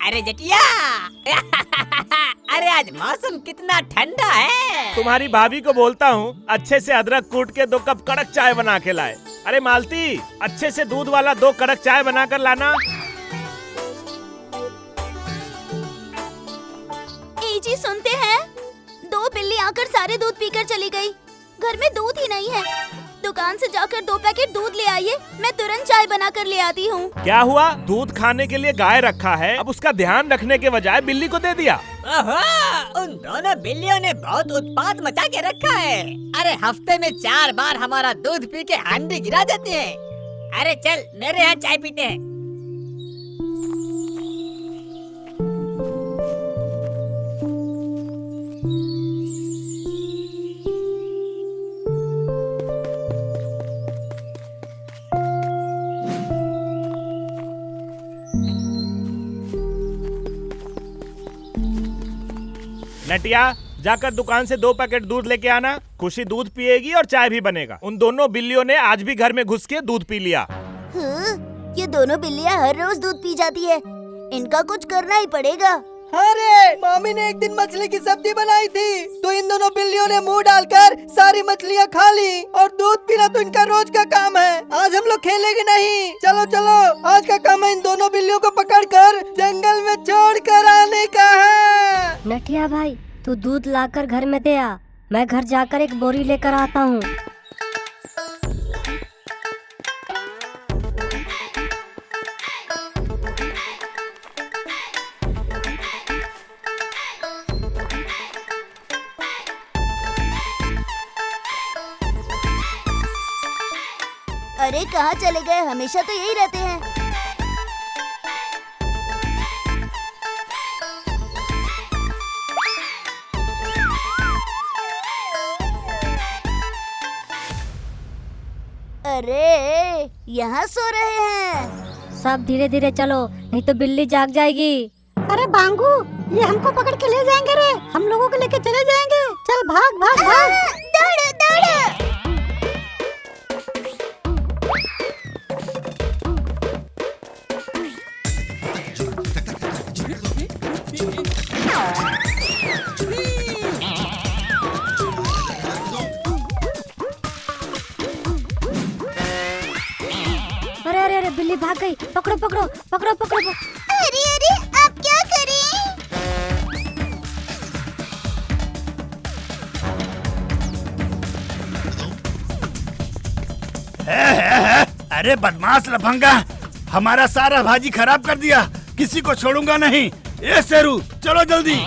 अरे जटिया अरे आज मौसम कितना ठंडा है। तुम्हारी भाभी को बोलता हूँ अच्छे से अदरक कूट के 2 कप कड़क चाय बना के लाए। अरे मालती, अच्छे से दूध वाला 2 कड़क चाय बना कर लाना। जी सुनते हैं, 2 बिल्ली आकर सारे दूध पीकर चली गई। घर में दूध ही नहीं है। दुकान से जाकर 2 पैकेट दूध ले आइए, मैं तुरंत चाय बना कर ले आती हूँ। क्या हुआ? दूध खाने के लिए गाय रखा है, अब उसका ध्यान रखने के बजाय बिल्ली को दे दिया। ओहो, उन दोनों बिल्लियों ने बहुत उत्पात मचा के रखा है। अरे हफ्ते में 4 बार हमारा दूध पी के हांडी गिरा देते हैं। अरे चल मेरे यहाँ चाय पीते हैं। नटिया, जाकर दुकान से 2 पैकेट दूध लेके आना। खुशी दूध पिएगी और चाय भी बनेगा। उन दोनों बिल्लियों ने आज भी घर में घुस के दूध पी लिया। ये दोनों बिल्लियाँ हर रोज दूध पी जाती है, इनका कुछ करना ही पड़ेगा। अरे मामी ने एक दिन मछली की सब्जी बनाई थी, तो इन दोनों बिल्लियों ने मुंह डालकर सारी मछलियाँ खा ली और दूध पीना तो इनका रोज का काम है। आज हम लोग खेलेंगे नहीं। चलो चलो, आज का काम है इन दोनों बिल्लियों को पकड़कर जंगल में छोड़ कर आने का है। नटिया भाई, तू दूध लाकर घर में दे आ, मैं घर जाकर एक बोरी लेकर आता हूँ। अरे कहाँ चले गए? हमेशा तो यही रहते हैं। अरे यहाँ सो रहे हैं। सब धीरे धीरे चलो, नहीं तो बिल्ली जाग जाएगी। अरे बांगू, ये हमको पकड़ के ले जाएंगे रे, हम लोगों को लेके चले जाएंगे। चल भाग भाग भाग। दौड़ दौड़। अरे अरे अरे, बिल्ली भाग गई। पकड़ो पकड़ो पकड़ो पकड़ो। अरे अरे, आप क्या करें? अरे बदमाश लफंगा, हमारा सारा भाजी खराब कर दिया। किसी को छोड़ूंगा नहीं। ए शेरू, चलो जल्दी।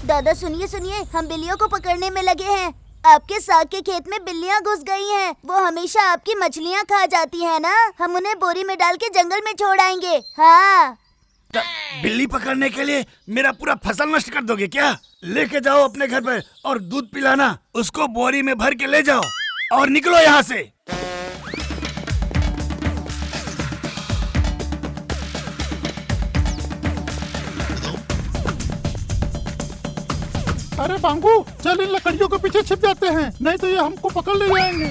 दादा सुनिए सुनिए, हम बिल्लियों को पकड़ने में लगे हैं। आपके साग के खेत में बिल्लियाँ घुस गई हैं। वो हमेशा आपकी मछलियाँ खा जाती हैं ना। हम उन्हें बोरी में डाल के जंगल में छोड़ आएंगे। हाँ। बिल्ली पकड़ने के लिए मेरा पूरा फसल नष्ट कर दोगे क्या? लेके जाओ अपने घर पर और दूध पिलाना। उसको बोरी में भर के ले जाओ और निकलो यहाँ से। अरे बांगू, चल इन लकड़ियों के पीछे छिप जाते हैं, नहीं तो ये हमको पकड़ ले जाएंगे।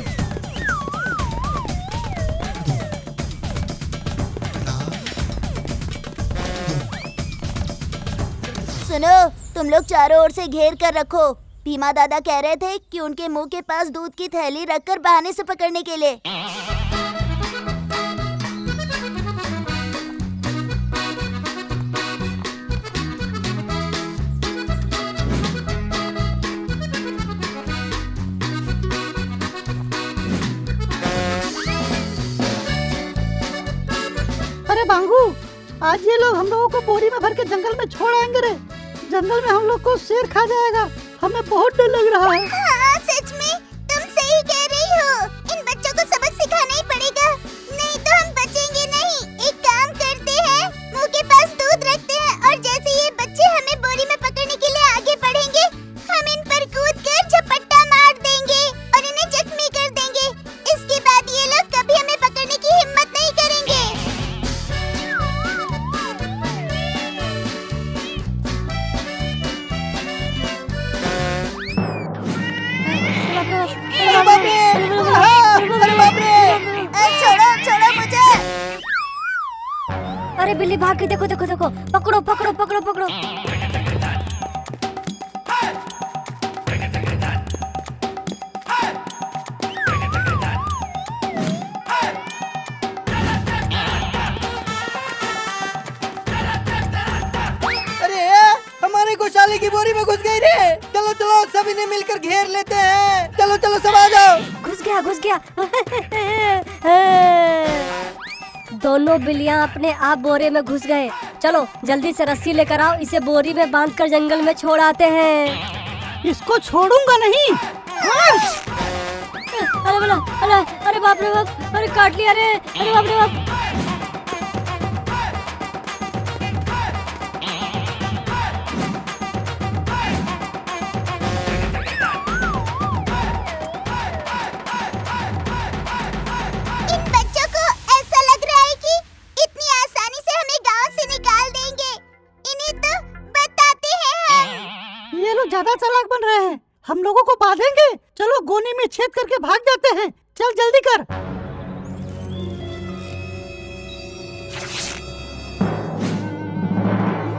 सुनो, तुम लोग चारों ओर से घेर कर रखो। भीमा दादा कह रहे थे कि उनके मुंह के पास दूध की थैली रखकर बहाने से पकड़ने के लिए। अरे बांगू, आज ये लोग हम लोगों को बोरी में भर के जंगल में छोड़ आएंगे रे। जंगल में हम लोग को शेर खा जाएगा, हमें बहुत डर लग रहा है। हाँ, सच में तुम सही कह रही हो। इन बच्चों को सबक सिखाना ही पड़ेगा, नहीं तो हम बचेंगे नहीं। एक काम करते हैं, मुंह के पास दूध रखते हैं और जैसे ये बच्चे हमें बोरी में पकड़ने के लिए आगे बढ़ेंगे, हम इन पर कूदकर झपट्टा मार देंगे और इन्हें जख्मी कर देंगे। इसके बाद ये लोग कभी हमें पकड़ने की हिम्मत नहीं करेंगे। बिल्ली भाग गई, देखो देखो देखो, पकड़ो पकड़ो पकड़ो पकड़ो। अरे हमारी खुशहाली की बोरी में घुस गई रे। चलो चलो सभी ने मिलकर घेर लेते हैं। चलो चलो सब आ जाओ। घुस गया घुस गया। दोनों बिल्लियां अपने आप बोरे में घुस गए। चलो जल्दी से रस्सी लेकर आओ, इसे बोरी में बांधकर जंगल में छोड़ आते हैं। इसको छोड़ूंगा नहीं। अरे बोला, अरे बाप रे बाप, अरे काट लिया रे, अरे बाप रे बाप। इन बच्चों को ऐसा लग रहा है कि इतनी आसानी से हमें गांव से निकाल देंगे। इन्हें तो बताते हैं। ये लोग ज्यादा चालाक बन रहे हैं, हम लोगों को बांधेंगे। चलो गोनी में छेद करके भाग जाते हैं। चल जल्दी कर।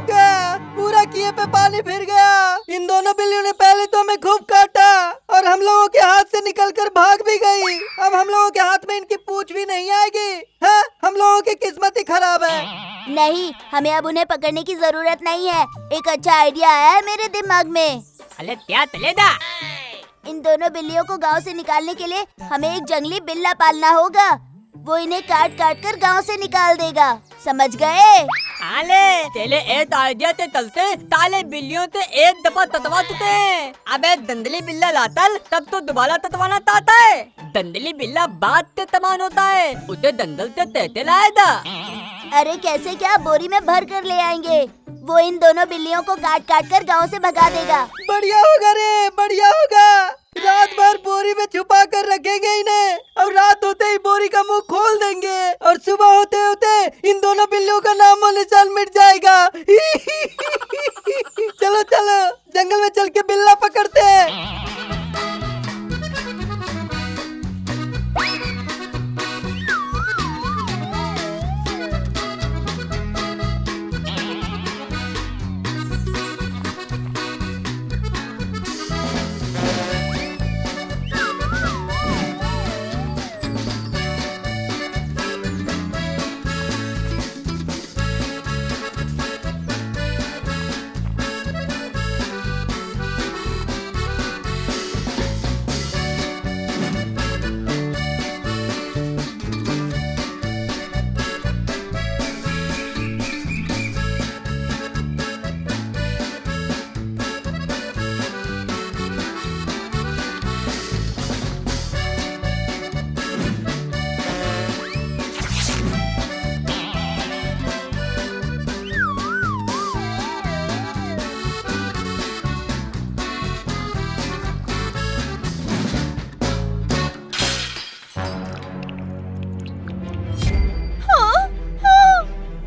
क्या पूरा किए पे पानी फिर गया। इन दोनों बिल्लियों ने पहले तो हमें खूब काटा और हम लोगों के हाथ से निकलकर भाग भी गई। अब हम लोगों के हाथ में इनकी पूंछ भी नहीं आएगी। हाँ, हम लोगों की किस्मत ही खराब है। नहीं, हमें अब उन्हें पकड़ने की जरूरत नहीं है। एक अच्छा आइडिया आया है मेरे दिमाग में। अले क्या तलेदा? इन दोनों बिल्लियों को गांव से निकालने के लिए हमें एक जंगली बिल्ला पालना होगा। वो इन्हें काट काट कर गांव से निकाल देगा। समझ गए? आले तेले एक आइडिया ते तलते ताले बिल्लियों ते एक दफा ततवा तुते। अबे दंदली बिल्ला लातल तब तो दोबारा ततवाना ताता है। दंदली बिल्ला बात ते तमान होता है, उते दंदल ते तेते लाएदा। अरे कैसे क्या, बोरी में भर कर ले आएंगे। वो इन दोनों बिल्लियों को काट काट कर गांव से भगा देगा। बढ़िया होगा रे, बढ़िया होगा। रात भर बोरी में छुपा कर रखेंगे इन्हें और रात होते ही बोरी का मुंह खोल देंगे और सुबह होते होते इन दोनों बिल्लियों का नामो निशान मिट जाएगा। चलो चलो जंगल में चल के बिल्ला पकड़ते हैं।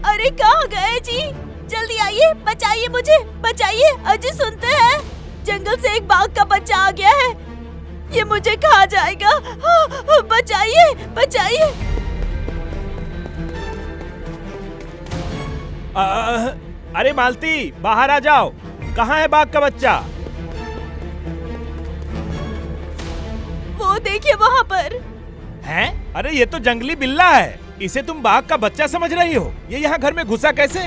अरे कहाँ गए जी? जल्दी आइए, बचाइए मुझे, बचाइए। अजी सुनते हैं, जंगल से एक बाघ का बच्चा आ गया है। ये मुझे खा जाएगा। बचाइए बचाइए। अरे मालती बाहर आ जाओ, कहाँ है बाघ का बच्चा? वो देखिए वहाँ पर। हैं? अरे ये तो जंगली बिल्ला है, इसे तुम बाघ का बच्चा समझ रही हो? ये यहाँ घर में घुसा कैसे?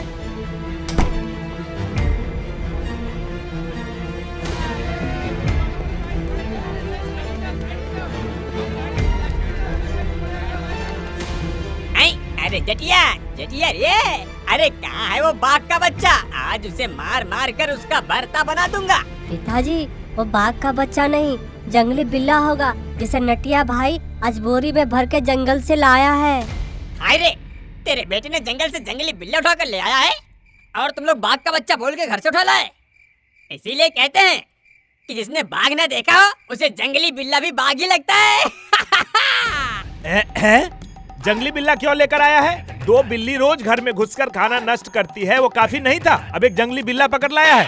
अरे जटिया जटिया रे, अरे कहाँ है वो बाघ का बच्चा? आज उसे मार मार कर उसका भरता बना दूंगा। पिताजी वो बाघ का बच्चा नहीं, जंगली बिल्ला होगा जिसे नटिया भाई आज बोरी में भर के जंगल से लाया है। हाय रे, तेरे बेटे ने जंगल से जंगली बिल्ला उठा कर ले आया है और तुम लोग बाघ का बच्चा बोल के घर से उठा लाए। इसीलिए कहते हैं कि जिसने बाघ न देखा हो उसे जंगली बिल्ला भी बाघ ही लगता है। जंगली बिल्ला क्यों लेकर आया है? 2 बिल्ली रोज घर में घुसकर खाना नष्ट करती है, वो काफी नहीं था? अब एक जंगली बिल्ला पकड़ लाया है।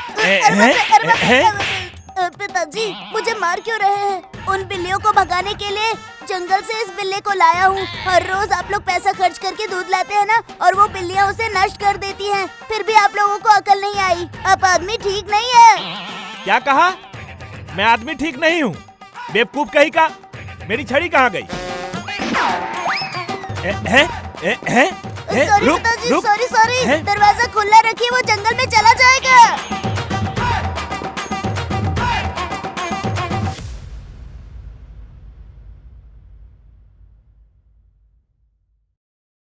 पिताजी मुझे मार क्यों रहे हैं? उन बिल्लियों को भगाने के लिए जंगल से इस बिल्ली को लाया हूँ। हर रोज आप लोग पैसा खर्च करके दूध लाते हैं ना, और वो बिल्लियाँ उसे नष्ट कर देती हैं। फिर भी आप लोगों को अकल नहीं आई। अब आदमी ठीक नहीं है। क्या कहा? मैं आदमी ठीक नहीं हूँ? बेवकूफ कहीं का। मेरी छड़ी कहाँ गई? सॉरी पिताजी, सॉरी। दरवाजा खुला रखिए, वो जंगल में चला जाएगा।